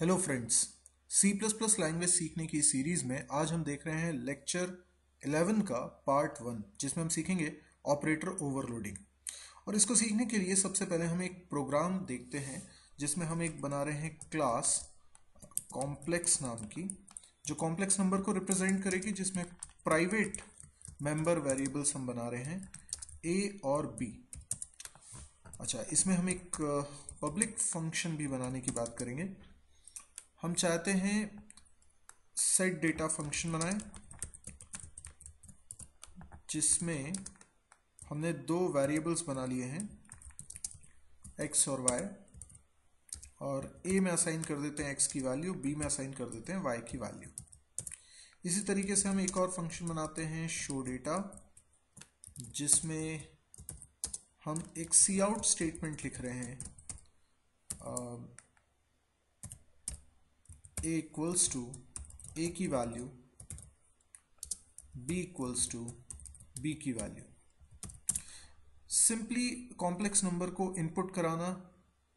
Hello friends, C plus plus language सीखने की series में आज हम देख रहे हैं लेक्चर 11 का पार्ट 1, जिसमें हम सीखेंगे ऑपरेटर ओवरलोडिंग। और इसको सीखने के लिए सबसे पहले हम एक प्रोग्राम देखते हैं जिसमें हम एक बना रहे हैं क्लास कॉम्प्लेक्स नाम की, जो कॉम्प्लेक्स नंबर को रिप्रेजेंट करेगी, जिसमें प्राइवेट मेंबर वेरिएबल्स हम बना रहे हैं ए और बी। अच्छा, इसमें हम एक पब्लिक फंक्शन भी बनाने की बात करेंगे। हम चाहते हैं सेट डेटा फंक्शन बनाएं जिसमें हमने दो वेरिएबल्स बना लिए हैं x और y, और a में असाइन कर देते हैं x की वैल्यू, b में असाइन कर देते हैं y की वैल्यू। इसी तरीके से हम एक और फंक्शन बनाते हैं शो डेटा, जिसमें हम एक सी आउट स्टेटमेंट लिख रहे हैं a इक्वल्स टू a की value, b equals to b की वैल्यू। सिंपली कॉम्प्लेक्स नंबर को इनपुट कराना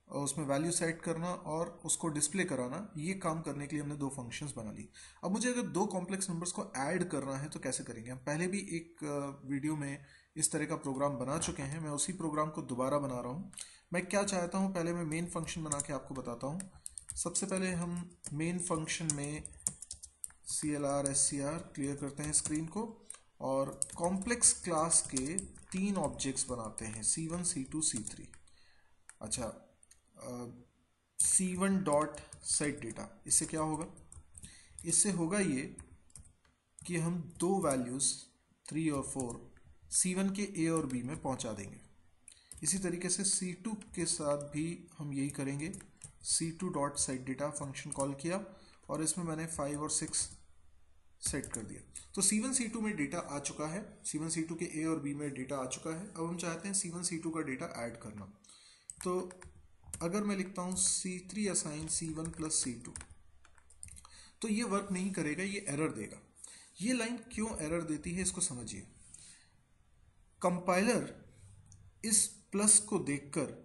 और उसमें वैल्यू सेट करना और उसको डिस्प्ले कराना, ये काम करने के लिए हमने दो फंक्शंस बना ली। अब मुझे अगर दो कॉम्प्लेक्स नंबर्स को ऐड करना है तो कैसे करेंगे? हम पहले भी एक वीडियो में इस तरह का प्रोग्राम बना चुके हैं, मैं उसी प्रोग्राम को दोबारा बना रहा हूँ। मैं क्या चाहता हूँ, पहले मैं मेन फंक्शन बना के आपको बताता हूँ। सबसे पहले हम मेन फंक्शन में CLR SCR क्लियर करते हैं स्क्रीन को, और कॉम्प्लेक्स क्लास के तीन ऑब्जेक्ट्स बनाते हैं C1 C2 C3। अच्छा, C1 डॉट सेट डेटा, इससे क्या होगा? इससे होगा ये कि हम दो वैल्यूज़ 3 और 4 C1 के A और B में पहुंचा देंगे। इसी तरीके से C2 के साथ भी हम यही करेंगे। C2 dot set data function call किया और इसमें मैंने 5 और 6 सेट कर दिया। तो C1 C2 में डेटा आ चुका है, C1 C2 के A और B में डेटा आ चुका है। अब हम चाहते हैं C1 C2 का डेटा ऐड करना। तो अगर मैं लिखता हूँ C3 assign C1 plus C2, तो ये वर्क नहीं करेगा, ये एरर देगा। ये लाइन क्यों एरर देती है, इसको समझिए। कंपाइलर इस प्लस को देखकर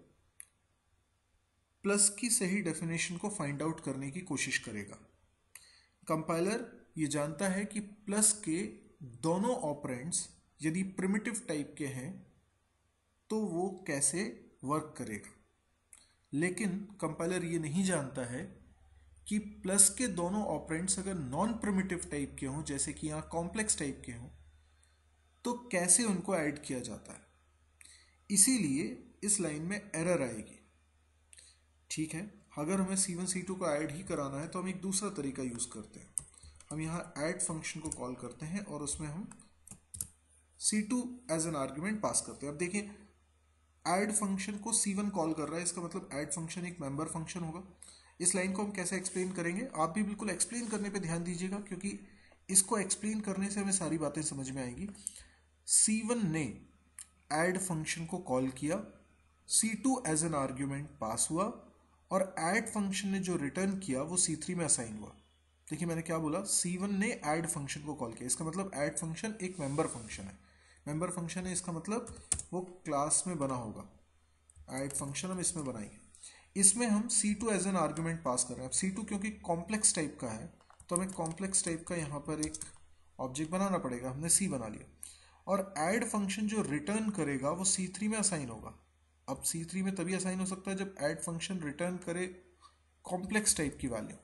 प्लस की सही डेफिनेशन को फाइंड आउट करने की कोशिश करेगा। कंपाइलर ये जानता है कि प्लस के दोनों ऑपरेंड्स यदि प्रिमिटिव टाइप के हैं तो वो कैसे वर्क करेगा, लेकिन कंपाइलर ये नहीं जानता है कि प्लस के दोनों ऑपरेंड्स अगर नॉन प्रिमिटिव टाइप के हों, जैसे कि यहाँ कॉम्प्लेक्स टाइप के हों, तो कैसे उनको ऐड किया जाता है। इसीलिए इस लाइन में एरर आएगी। ठीक है, अगर हमें C1 C2 को ऐड ही कराना है तो हम एक दूसरा तरीका यूज़ करते हैं। हम यहाँ ऐड फंक्शन को कॉल करते हैं और उसमें हम C2 as an argument pass करते हैं। अब देखिए, ऐड फंक्शन को C1 कॉल कर रहा है, इसका मतलब ऐड फंक्शन एक मेंबर फंक्शन होगा। इस लाइन को हम कैसे एक्सप्लेन करेंगे? आप भी बिल्कुल एक्सप्लेन करने पे ध्यान दीजिएगा, क्योंकि इसको एक्सप्लेन करने से हमें सारी बातें समझ में आएंगी। C1 ने ऐड फंक्शन को कॉल किया, C2 as an argument pass हुआ, और ऐड फंक्शन ने जो रिटर्न किया वो C3 में असाइन हुआ। देखिए मैंने क्या बोला, C1 ने ऐड फंक्शन को कॉल किया, इसका मतलब ऐड फंक्शन एक मेंबर फंक्शन है। मेंबर फंक्शन है, इसका मतलब वो क्लास में बना होगा। ऐड फंक्शन हम इसमें बनाएंगे, इसमें हम C2 as an argument pass कर रहे हैं। अब C2 क्योंकि कॉम्प्लेक्स टाइप का है तो हमें कॉम्प्लेक्स टाइप का यहाँ पर एक ऑब्जेक्ट बनाना पड़ेगा। हमने C बना लिया, और ऐड फंक्शन जो रिटर्न करेगा वो C3 में असाइन होगा। अब C3 में तभी असाइन हो सकता है जब ऐड फंक्शन रिटर्न करे कॉम्प्लेक्स टाइप की वैल्यू।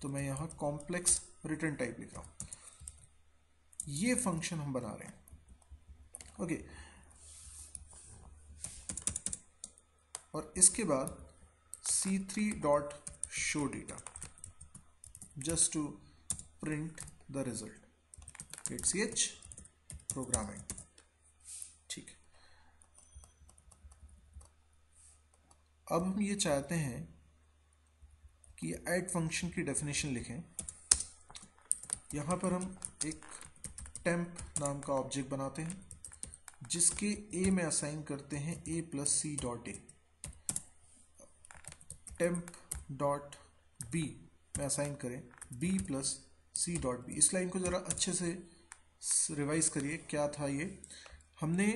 तो मैं यहाँ कॉम्प्लेक्स रिटर्न टाइप लिख रहा हूँ। ये फंक्शन हम बना रहे हैं। ओके, और इसके बाद C3 dot show data just to print the result. HCH programming. ठीक है, अब हम ये चाहते हैं कि ऐड फंक्शन की डेफिनेशन लिखें। यहाँ पर हम एक टेम्प नाम का ऑब्जेक्ट बनाते हैं जिसके A में असाइन करते हैं A plus C dot A, temp dot B में असाइन करें B plus C dot B. इस लाइन को ज़रा अच्छे से रिवाइज करिए, क्या था ये? हमने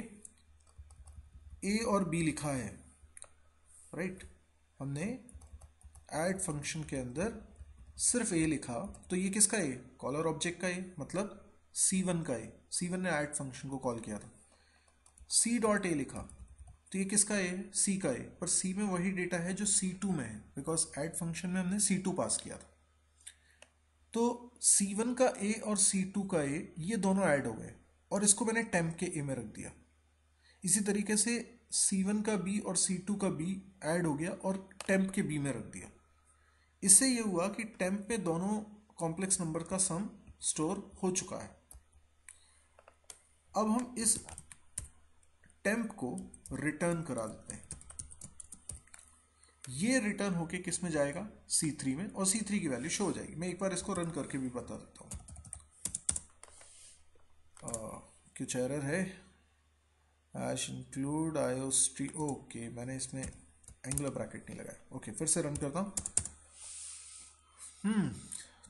A और B लिखा है, राइट? हमने ऐड फंक्शन के अंदर सिर्फ ए लिखा तो ये किसका ए, कॉलर ऑब्जेक्ट का ए, मतलब C1 का ए, C1 ने ऐड फंक्शन को कॉल किया था। C डॉट ए लिखा तो ये किसका ए, C का ए, पर C में वही डेटा है जो C2 में है, बिकॉज ऐड फंक्शन में हमने C2 पास किया था। तो C1 का ए और C2 का ए ये दोनों ऐड हो गए और इसको मैंने टेम्प के ए में रख दिया। इसी तरीके से C1 का बी और C2 का बी ऐड हो गया और टेम्प के बी में रख दिया। इससे ये हुआ कि टेम्प पे दोनों कॉम्प्लेक्स नंबर का सम स्टोर हो चुका है। अब हम इस टेम्प को रिटर्न करा देते हैं। ये रिटर्न होके किस में जाएगा, C3 में, और C3 की वैल्यू शो हो जाएगी। मैं एक बार इसको रन करके भी बता देता हूँ। कुछ एरर है, हैश इंक्लूड आईओस्ट्री, ओके मैंने इसमें एंगुलर ब्रैकेट नहीं लगाया। ओके फिर से रन करता हूँ।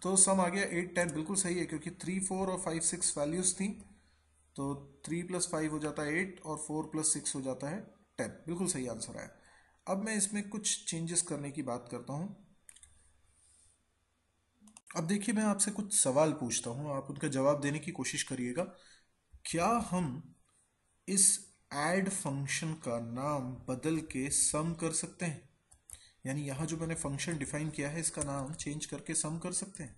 तो सम आ गया 8 10, बिल्कुल सही है क्योंकि 3 4 और 5 6 वैल्यूज थी, तो 3 + 5 हो जाता है 8 और 4 + 6 हो जाता है 10, बिल्कुल सही आंसर आया। अब मैं इसमें कुछ चेंजेस करने की बात करता हूं। अब देखिए मैं आपसे कुछ सवाल पूछता हूं, आप उनका जवाब देने की कोशिश करिएगा। क्या हम इस ऐड फंक्शन का नाम बदल के सम कर सकते हैं? यानी यहां जो मैंने फंक्शन डिफाइन किया है इसका नाम चेंज करके सम कर सकते हैं?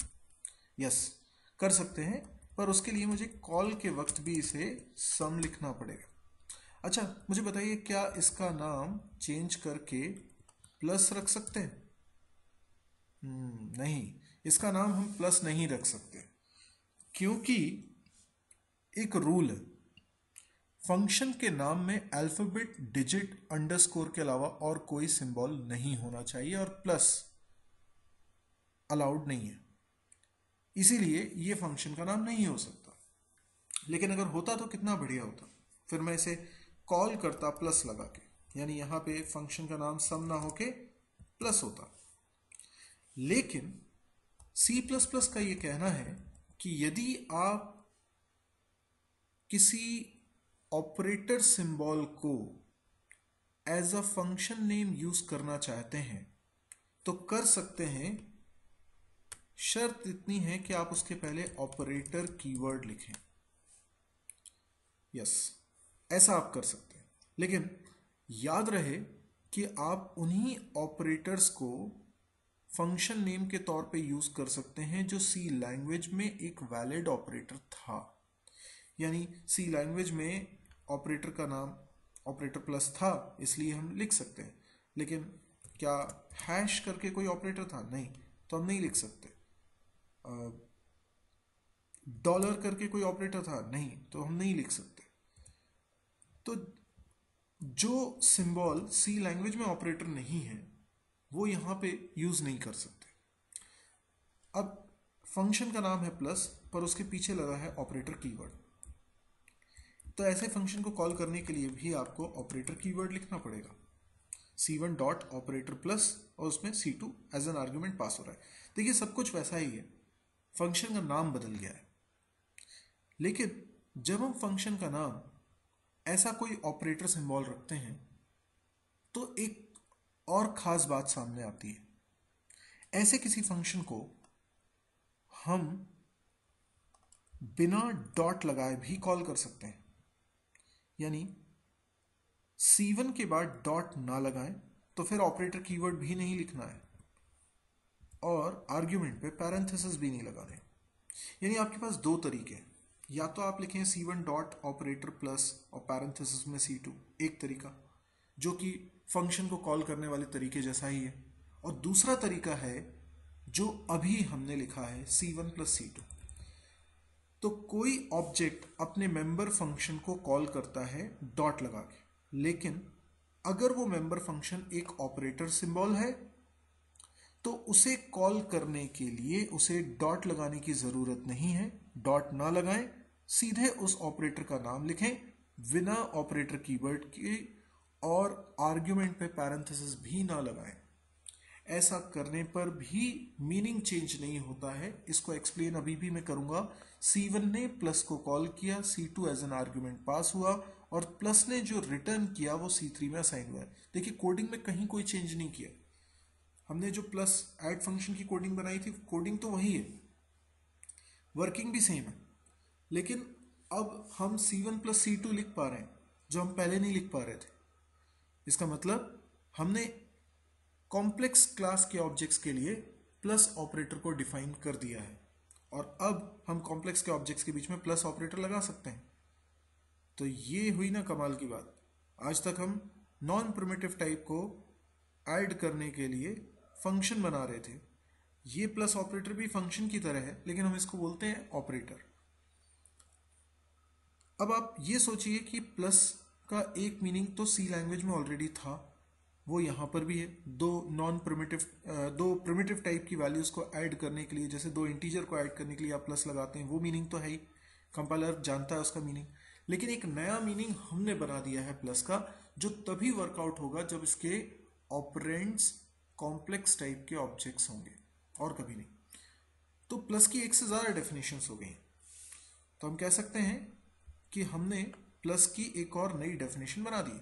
यस कर सकते हैं, पर उसके लिए मुझे कॉल के वक्त भी इसे सम लिखना पड़ेगा। अच्छा मुझे बताइए, क्या इसका नाम चेंज करके प्लस रख सकते हैं? नहीं, इसका नाम हम प्लस नहीं रख सकते क्योंकि एक रूल है, फंक्शन के नाम में अल्फाबेट, डिजिट, अंडरस्कोर के अलावा और कोई सिंबल नहीं होना चाहिए और प्लस अलाउड नहीं है, इसीलिए ये फंक्शन का नाम नहीं हो सकता। लेकिन अगर होता तो कितना बढ़िया होता, फिर मैं इसे कॉल करता प्लस लगा के, यानी यहां पे फंक्शन का नाम सम ना होके प्लस होता। लेकिन C++ का ये कहना है कि यदि आप किसी ऑपरेटर सिंबल को as a function name use करना चाहते हैं तो कर सकते हैं, शर्त इतनी है कि आप उसके पहले ऑपरेटर कीवर्ड लिखें। यस ऐसा आप कर सकते हैं, लेकिन याद रहे कि आप उन्हीं ऑपरेटर्स को फंक्शन नेम के तौर पे यूज कर सकते हैं जो सी लैंग्वेज में एक वैलिड ऑपरेटर था। यानी सी लैंग्वेज में ऑपरेटर का नाम ऑपरेटर प्लस था, इसलिए हम लिख सकते हैं। लेकिन क्या हैश करके कोई ऑपरेटर था? नहीं, तो हम नहीं लिख सकते। डॉलर करके कोई ऑपरेटर था? नहीं, तो हम नहीं लिख सकते। तो जो सिंबल सी लैंग्वेज में ऑपरेटर नहीं है वो यहां पे यूज नहीं कर सकते। अब फंक्शन का नाम है प्लस, पर उसके पीछे लगा है ऑपरेटर कीवर्ड, तो ऐसे फंक्शन को कॉल करने के लिए भी आपको ऑपरेटर कीवर्ड लिखना पड़ेगा। C1 डॉट ऑपरेटर प्लस और उसमें C2 as an argument pass हो रहा है। देखिए सब कुछ वैसा ही है, फंक्शन का नाम बदल गया है, लेकिन जब हम फंक्शन का नाम ऐसा कोई ऑपरेटर सिंबल रखते हैं तो एक और खास बात सामने आती है। ऐसे किसी फंक्शन को हम बिना डॉट लगाए भी कॉल कर सकते हैं, यानी C1 के बाद डॉट ना लगाएं तो फिर ऑपरेटर कीवर्ड भी नहीं लिखना है और आर्ग्यूमेंट पे पैरेंथेसिस भी नहीं लगाने। यानी आपके पास दो तरीके हैं, या तो आप लिखें C1 डॉट ऑपरेटर प्लस और पैरेंथेसिस में C2, एक तरीका जो कि फंक्शन को कॉल करने वाले तरीके जैसा ही है, और दूसरा तरीका है जो अभी हमने लिखा है C1 प्लस C2। तो कोई ऑब्जेक्ट अपने मेंबर फंक्शन को कॉल करता है डॉट लगा के, लेकिन अगर वो मेंबर फंक्शन एक ऑपरेटर सिंबल है तो उसे कॉल करने के लिए उसे डॉट लगाने की जरूरत नहीं है। डॉट ना लगाएं, सीधे उस ऑपरेटर का नाम लिखें बिना ऑपरेटर कीवर्ड के और आर्ग्यूमेंट पे पैरेंथेसिस भी ना लगाएं। ऐसा करने पर भी मीनिंग चेंज नहीं होता है। इसको एक्सप्लेन अभी भी मैं करूंगा। C1 ने प्लस को कॉल किया, C2 as an argument pass हुआ और प्लस ने जो रिटर्न किया वो C3 में असाइन हुआ है। देखिए कोडिंग में कहीं कोई चेंज नहीं किया, हमने जो प्लस ऐड फंक्शन की कोडिंग बनाई थी, कोडिंग तो वही है, वर्किंग भी सेम है, लेकिन अब हम C1 प्लस C2 लिख पा रहे हैं जो हम पहले नहीं लिख पा रहे थे। इसका मतलब हमने कॉम्प्लेक्स क्लास के ऑब्जेक्ट्स के लिए प्लस ऑपरेटर को डिफाइन कर दिया है, और अब हम कॉम्प्लेक्स के ऑब्जेक्ट्स के बीच में प्लस ऑपरेटर लगा सकते हैं। तो ये हुई ना कमाल की बात। आज तक हम नॉन प्रिमिटिव टाइप को ऐड करने के लिए फंक्शन बना रहे थे, ये प्लस ऑपरेटर भी फंक्शन की तरह है, लेकिन हम इसको बोलते हैं ऑपरेटर। अब आप ये सोचिए कि प्लस का एक मीनिंग तो सी लैंग्वेज में ऑलरेडी था, वो यहाँ पर भी है। दो प्रिमिटिव टाइप की वैल्यूज को ऐड करने के लिए, जैसे दो इंटीजर को ऐड करने के लिए आप प्लस लगाते हैं, वो मीनिंग तो है ही, कंपाइलर जानता है उसका मीनिंग। लेकिन एक नया मीनिंग हमने बना दिया है प्लस का, जो तभी वर्कआउट होगा जब इसके ऑपरेंड्स कॉम्प्लेक्स टाइप के ऑब्जेक्ट्स होंगे, और कभी नहीं। तो प्लस की एक से ज़्यादा डेफिनेशंस हो गई, तो हम कह सकते हैं कि हमने प्लस की एक और नई डेफिनेशन बना दी।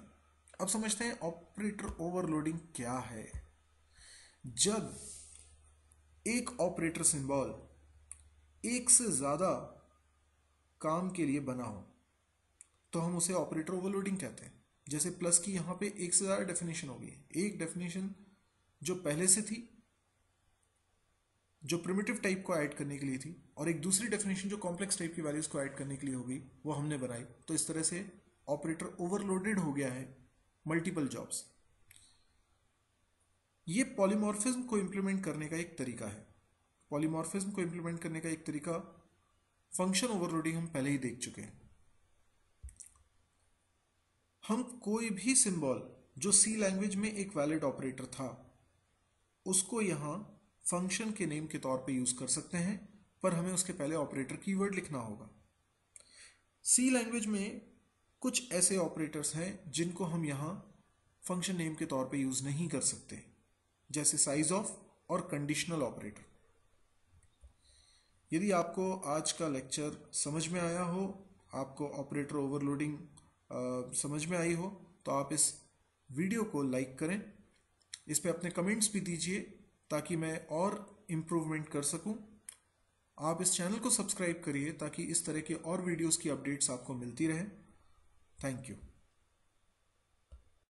अब समझते हैं ऑपरेटर ओवरलोडिंग क्या है। जब एक ऑपरेटर सिंबल एक से ज़्यादा काम के लिए बना हो तो हम उसे ऑपरेटर ओवरलोडिंग कहते हैं। जैसे प्लस की यहाँ पे एक से ज़्यादा डेफिनेशन होगी, एक डेफिनेशन जो पहले से थी जो प्रिमिटिव टाइप को ऐड करने के लिए थी, और एक दूसरी डेफिनेशन जो कॉम्प्लेक्स टाइप की वैल्यूज को ऐड करने के लिए होगी, वो हमने बनाई। तो इस तरह से ऑपरेटर ओवरलोडेड हो गया है मल्टीपल जॉब्स। ये पॉलीमॉर्फिज्म को इंप्लीमेंट करने का एक तरीका है। पॉलीमॉर्फिज्म को इंप्लीमेंट करने का एक तरीका फंक्शन ओवरलोडिंग हम पहले ही देख चुके हैं। हम कोई भी सिंबल जो सी लैंग्वेज में एक वैलिड ऑपरेटर था उसको यहाँ फंक्शन के नेम के तौर पे यूज कर सकते हैं, पर हमें उसके पहले ऑपरेटर कीवर्ड लिखना होगा। सी लैंग्वेज में कुछ ऐसे ऑपरेटर्स हैं जिनको हम यहाँ फंक्शन नेम के तौर पे यूज नहीं कर सकते, जैसे साइज ऑफ और कंडीशनल ऑपरेटर। यदि आपको आज का लेक्चर समझ में आया हो, आपको ऑपरेटर ओवरलोडिंग समझ में आई हो, तो आप इस वीडियो को लाइक करें, इस पे अपने कमेंट्स भी दीजिए ताकि मैं और इम्प्रूवमेंट कर सकूं। आप इस चैनल को सब्सक्राइब करिए ताकि इस तरह के और वीडियोस की अपडेट्स आपको मिलती रहे। Thank you.